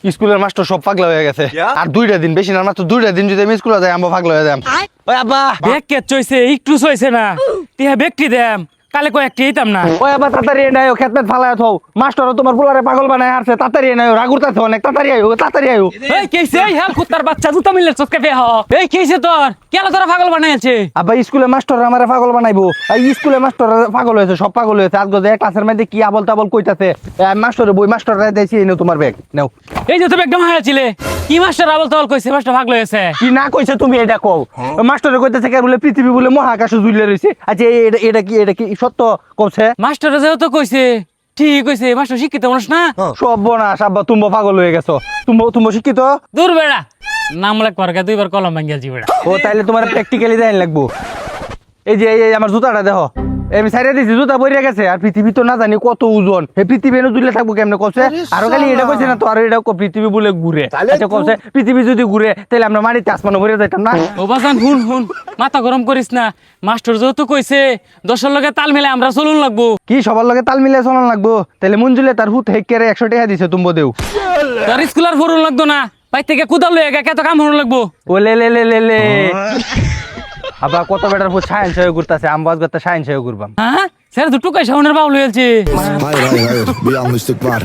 স্কুলের মাস্টার সব পাগলা হয়ে গেছে আর 2টা দিন বেশি না মাত্র 2টা দিন যদি আমি স্কুলে যাই আমরা পাগলা হয়ে যাম। ওই আব্বা ব্যাগ কে চইছে একটু চইছে না টিহা ব্যক্তি দেম কালে কয়েকটি এইতাম না। ওই আব্বা তাড়াতাড়ি এনায়ো খেতমেত ফালায় থাও মাস্টারও তোমার পোলারে পাগল বানায় হারছে তাড়াতাড়ি এনায়ো রাগুরতাছে অনেক তাড়াতাড়ি আইও তাড়াতাড়ি আইও। এই কেইছে এই হাল কুত্তার বাচ্চা জুতা মিললে চসকে ফে হ এই কেইছে তোর কেলা তোরা পাগল বানাইছে। আব্বা স্কুলে মাস্টার আমারে পাগল বানাইবো এই স্কুলে মাস্টার পাগল হয়েছে সব পাগল হয়েছে আজকে যে ক্লাসের মধ্যে কি আবল তাবল কইতাছে মাস্টারে বই মাস্টাররা দিয়েছি এনে তোমার ব্যাগ নাও। এই যে তুমি একদম হারাছিলে কি মাস্টার আবল তাবল কইছে মাস্টার পাগল হয়েছে। কি না কইছে তুমি এটা কও মাস্টারে কইতেছে কে বলে পৃথিবী বলে মহাকাশে ঝুলে রইছে। আচ্ছা এটা কি সত্য কইছে? মাস্টার যেহেতু কইছে ঠিক কইছে মাস্টার শিক্ষিত মানুষ না। সব বনাস আব্বা তুমি পাগল হয়ে গেছো তুমি শিক্ষিত দূর বেড়া নাম লেখবার গে দুইবার কলম ভাঙ্গিয়াছি বেড়া। ও তাইলে তোমার প্র্যাকটিক্যালি দেন লাগবো। এই যে এই আমার জুতাটা দেখো আমি সাইডে দিছি জুতা পরে গেছে আর পৃথিবী তো না জানি কত ওজন এই পৃথিবী এনে দুলে থাকবো কেমনে কইছে আর খালি এটা কইছে না তো আর এটা পৃথিবী বলে ঘুরে। আচ্ছা কইছে পৃথিবী যদি ঘুরে তাহলে আমরা মাটিতে আসমানে ঘুরে যাইতাম না। ও বাজান হুন মাথা গরম করিস না মাস্টার যেহেতু কইছে দশের লগে তাল মিলে আমরা চলুন লাগবো। কি সবার লগে তাল মিলে চলান লাগবো তাহলে মঞ্জুলে তার হুত হেকেরে 100 টাকা দিছে তুমি দেও। তোর স্কুল আর ফরুন লাগতো না বাই থেকে কুদাল লয়ে গে কত কাম হরুন লাগবো। ও লে আবার কত বেটার ফুট সায়েন্স হয়ে ঘুরতেছে আমবাজ করতে সায়েন্স হয়ে ঘুরবাম। হ্যাঁ স্যার দুটো কাই সাউনের বাউল হয়েছে। Hayır hayır hayır bir yanlışlık var.